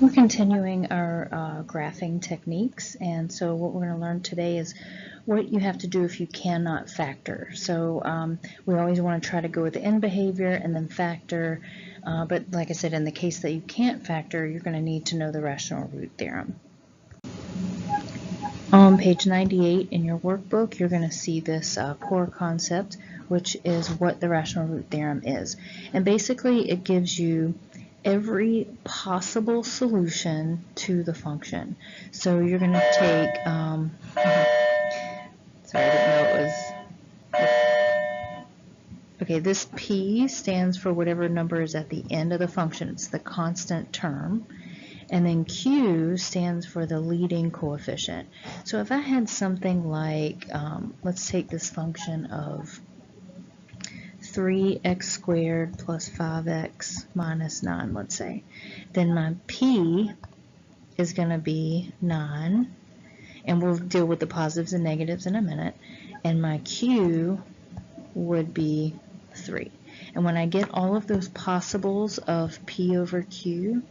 We're continuing our graphing techniques, and so what we're going to learn today is what you have to do if you cannot factor. So we always want to try to go with the end behavior and then factor, but like I said, in the case that you can't factor, you're going to need to know the rational root theorem. On page 98 in your workbook, you're going to see this core concept, which is what the rational root theorem is. And basically, it gives you every possible solution to the function. So you're going to take, sorry, I didn't know it was, okay, this P stands for whatever number is at the end of the function. It's the constant term. And then Q stands for the leading coefficient. So if I had something like, let's take this function of 3x squared plus 5x minus 9, let's say, then my P is going to be 9, and we'll deal with the positives and negatives in a minute, and my Q would be 3. And when I get all of those possibles of P over Q,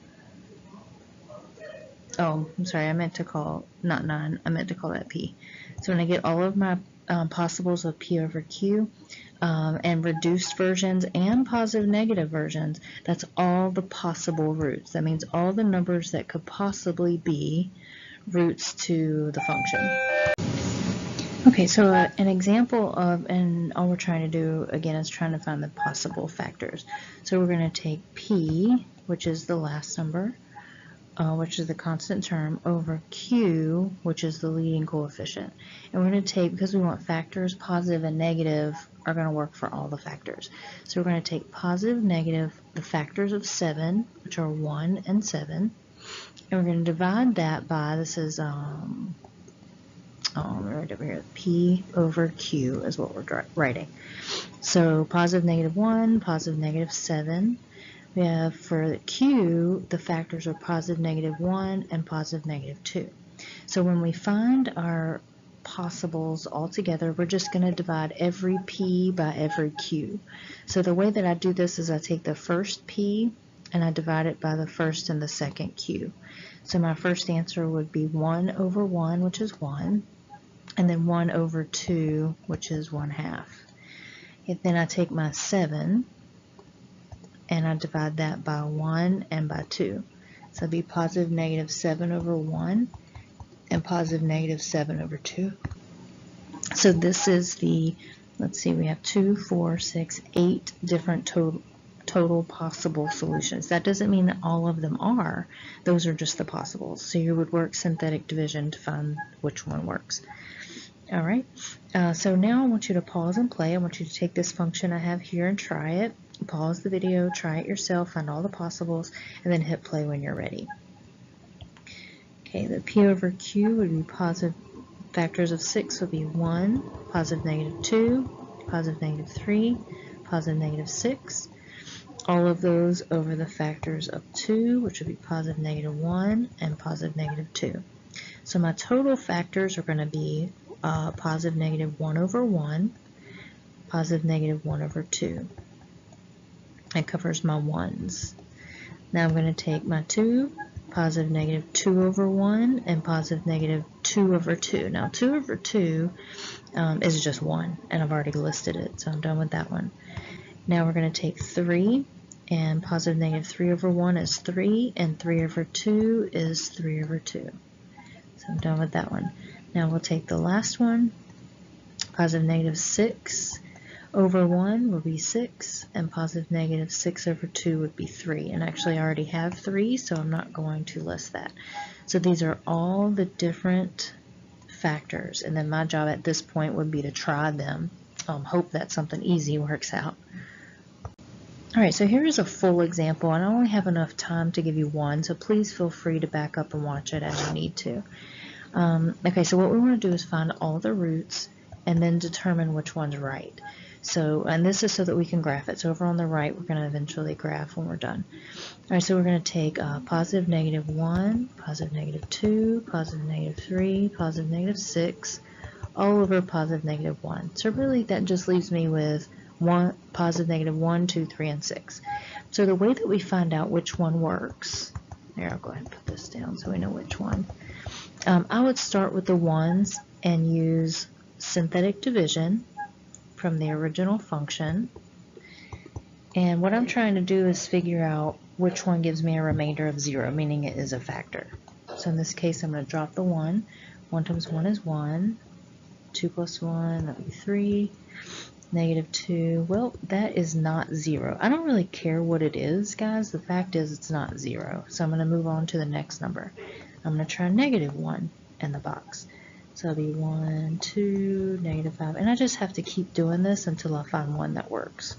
oh, I'm sorry, I meant to call, not 9, I meant to call that P. So when I get all of my possibles of P over Q, and reduced versions and positive negative versions, that's all the possible roots. That means all the numbers that could possibly be roots to the function. Okay, so an example of, and all we're trying to do again is trying to find the possible factors. So we're going to take P, which is the last number, which is the constant term, over Q, which is the leading coefficient. And we're going to take, because we want factors, positive and negative are going to work for all the factors. So we're going to take positive, negative, the factors of 7, which are 1 and 7, and we're going to divide that by, this is, right over here, P over Q is what we're writing. So positive, negative 1, positive, negative 7. We have for Q, the factors are positive, negative 1, and positive, negative 2. So when we find our possibles all together, we're just going to divide every P by every Q. So the way that I do this is I take the first P and I divide it by the first and the second Q. So my first answer would be 1 over 1, which is 1, and then 1 over 2, which is 1/2. And then I take my 7, and I divide that by 1 and by 2. So it'd be positive negative 7 over 1 and positive negative 7 over 2. So this is the, let's see, we have 2, 4, 6, 8 different total possible solutions. That doesn't mean that all of them are. Those are just the possibles. So you would work synthetic division to find which one works. All right, so now I want you to pause and play. I want you to take this function I have here and try it. Pause the video, try it yourself, find all the possibles, and then hit play when you're ready. Okay, the P over Q would be positive, factors of 6 would be 1, positive negative 2, positive negative 3, positive negative 6. All of those over the factors of 2, which would be positive negative 1 and positive negative 2. So my total factors are going to be positive negative 1 over 1, positive negative 1 over 2. That covers my 1s. Now I'm going to take my 2, positive negative 2 over 1, and positive negative 2 over 2. Now 2 over 2 is just 1, and I've already listed it, so I'm done with that one. Now we're going to take 3, and positive negative 3 over 1 is 3, and 3 over 2 is 3 over 2. So I'm done with that one. Now we'll take the last one, positive negative 6 over 1 will be 6, and positive negative 6 over 2 would be 3. And actually I already have 3, so I'm not going to list that. So these are all the different factors, and then my job at this point would be to try them. Hope that something easy works out. Alright, so here is a full example, and I only have enough time to give you one, so please feel free to back up and watch it as you need to. Okay, so what we want to do is find all the roots and then determine which one's right. So, and this is so that we can graph it. So over on the right, we're going to eventually graph when we're done. All right, so we're going to take positive negative 1, positive negative 2, positive negative 3, positive negative 6, all over positive negative 1. So really that just leaves me with positive negative 1, 2, 3, and 6. So the way that we find out which one works There, I'll go ahead and put this down so we know which one. I would start with the ones and use synthetic division from the original function. And what I'm trying to do is figure out which one gives me a remainder of 0, meaning it is a factor. So in this case, I'm going to drop the 1. 1 times 1 is 1. 2 plus 1, that would be 3. Negative 2, well, that is not 0. I don't really care what it is, guys. The fact is it's not 0. So I'm going to move on to the next number. I'm going to try negative 1 in the box. So it'll be 1, 2, negative 5. And I just have to keep doing this until I find one that works.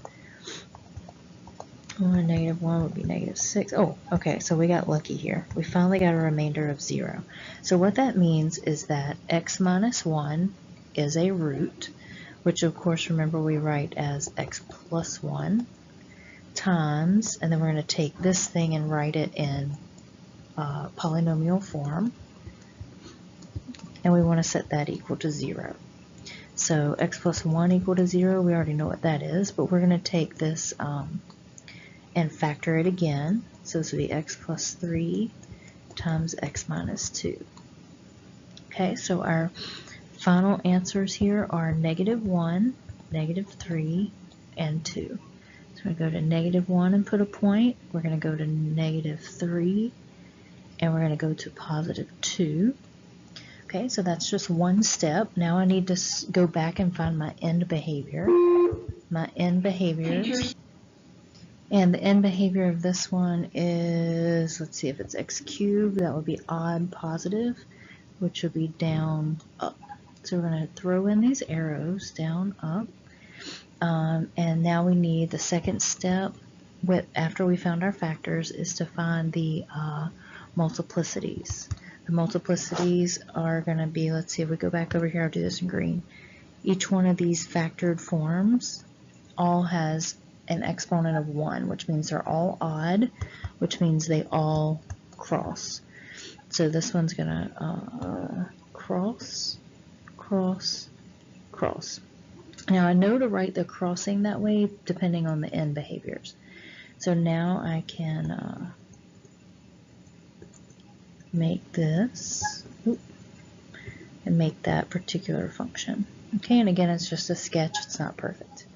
1, negative 1 would be negative 6. Oh, okay, so we got lucky here. We finally got a remainder of 0. So what that means is that x minus 1 is a root, which of course, remember, we write as x plus 1 times, and then we're going to take this thing and write it in polynomial form, and we want to set that equal to 0. So x plus 1 equal to 0, we already know what that is, but we're going to take this and factor it again. So this would be x plus 3 times x minus 2. Okay, so our final answers here are negative 1, negative 3, and 2. So we're going to go to negative 1 and put a point. We're going to go to negative 3, and we're going to go to positive 2. Okay, so that's just one step. Now I need to go back and find my end behavior. My end behavior. And the end behavior of this one is, let's see, if it's x cubed, that would be odd positive, which would be down, up. So we're going to throw in these arrows, down, up. And now we need the second step, after we found our factors, is to find the multiplicities. The multiplicities are going to be, let's see, if we go back over here, I'll do this in green. Each one of these factored forms all has an exponent of 1, which means they're all odd, which means they all cross. So this one's going to cross, cross, cross. Now I know to write the crossing that way depending on the end behaviors. So now I can make this and make that particular function. Okay, and again, it's just a sketch, it's not perfect.